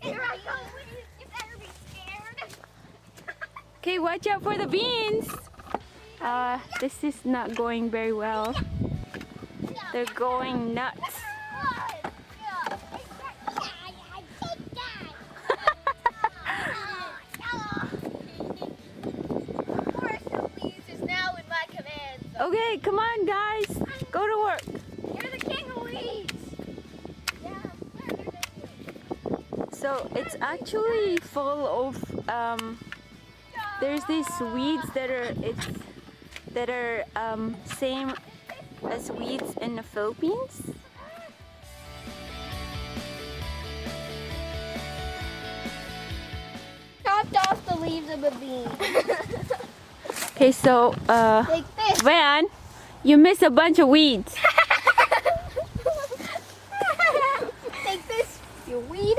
Here I go. You better be scared. Okay, watch out for the beans. This is not going very well. They're going nuts. Okay, come on guys, go to work. You're the king of weeds. So it's actually full of there's these weeds that are same as weeds in the Philippines. Chopped off the leaves of a bean. Okay, so Like this. Van, you miss a bunch of weeds. Take this, you weed.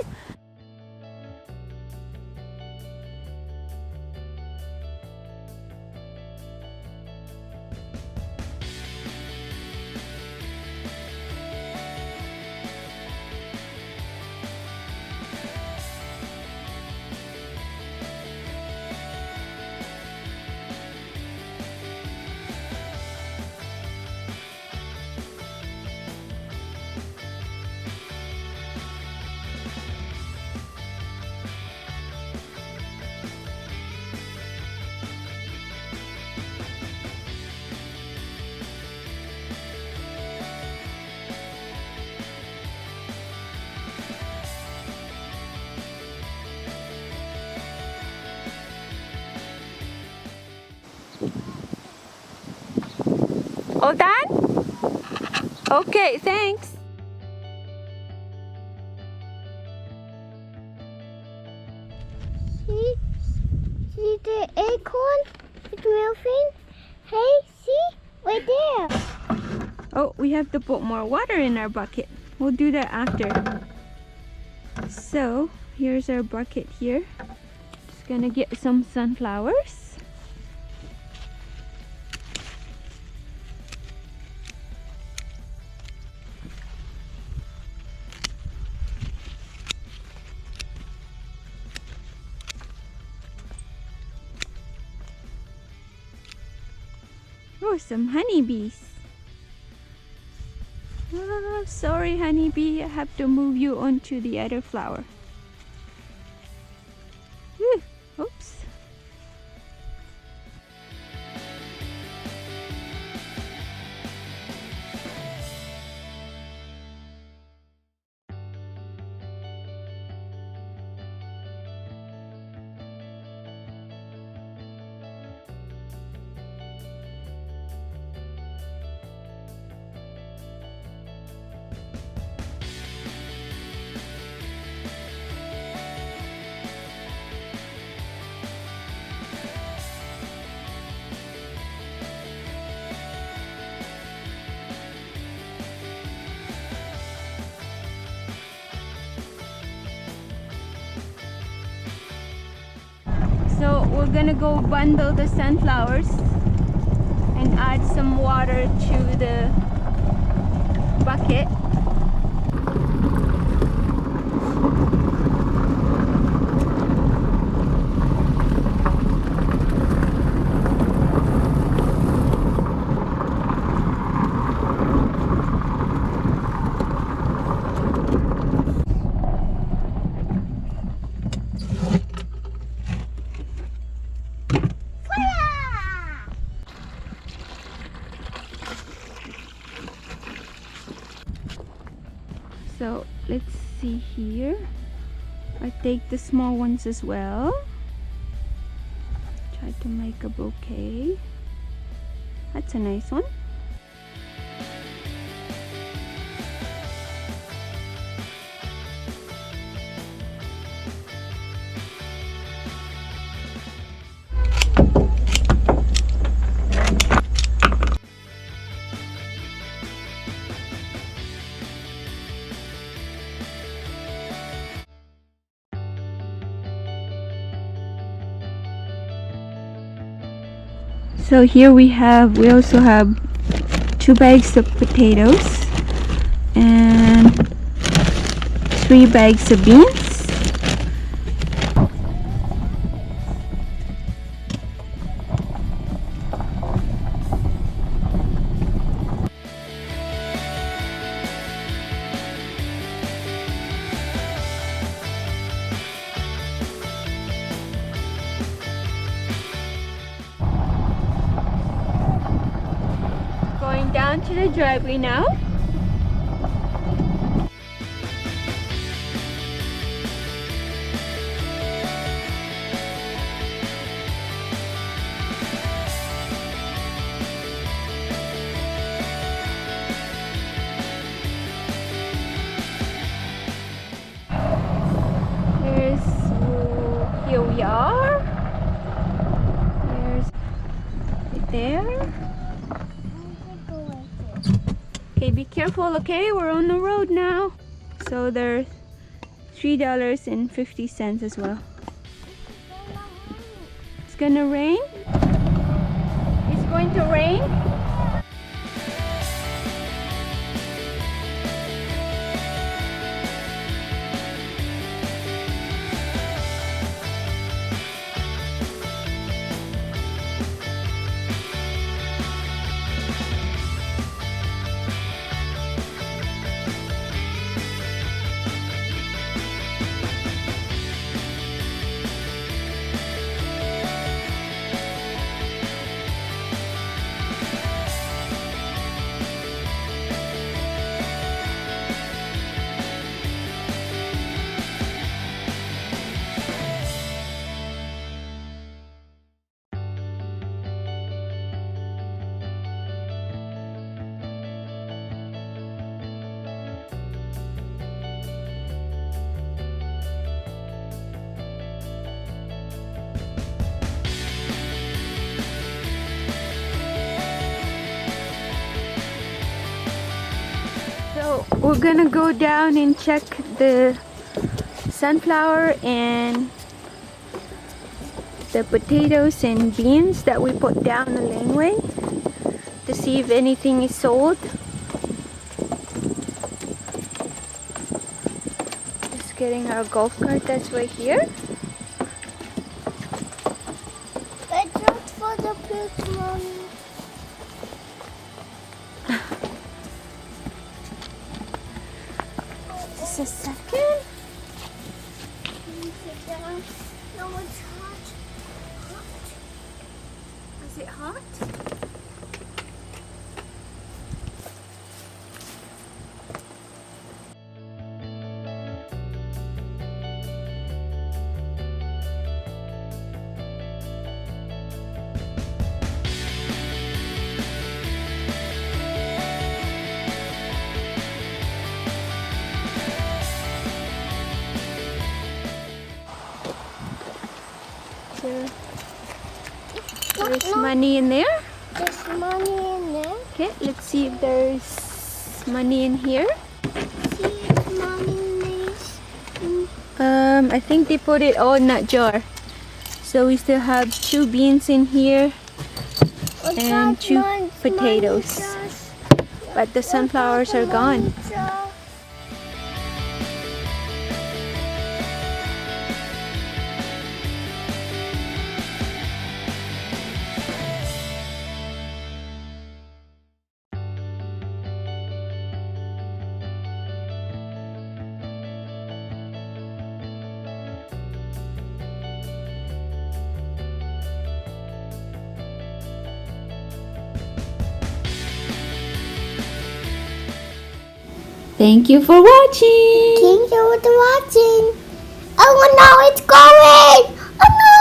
All done? Okay, thanks. See the acorn? It's moving. Hey, see? Right there. Oh, we have to put more water in our bucket. We'll do that after. So, here's our bucket here. Just gonna get some sunflowers. Oh, some honeybees. Oh, sorry, honeybee. I have to move you onto the other flower. Whew, oops. So we're gonna go bundle the sunflowers and add some water to the bucket. So let's see here. I take the small ones as well. Try to make a bouquet. That's a nice one. So here we also have 2 bags of potatoes and 3 bags of beans. down to the driveway now. Here we are. There's right there. Okay, be careful, okay? We're on the road now. So there's $3.50 as well. It's gonna rain. It's going to rain. So we're gonna go down and check the sunflower and the potatoes and beans that we put down the laneway to see if anything is sold. Just getting our golf cart that's right here. I just for the big Mommy. Just a second. Can you sit down? No, it's hot. Hot. Is it hot? There's money in there. There's money in there. Okay, let's see if there's money in here. See if Mommy makes. I think they put it all in that jar. So we still have 2 beans in here and 2 potatoes. But the sunflowers are gone. Thank you for watching. Thank you for watching. Oh no, it's going! Oh no!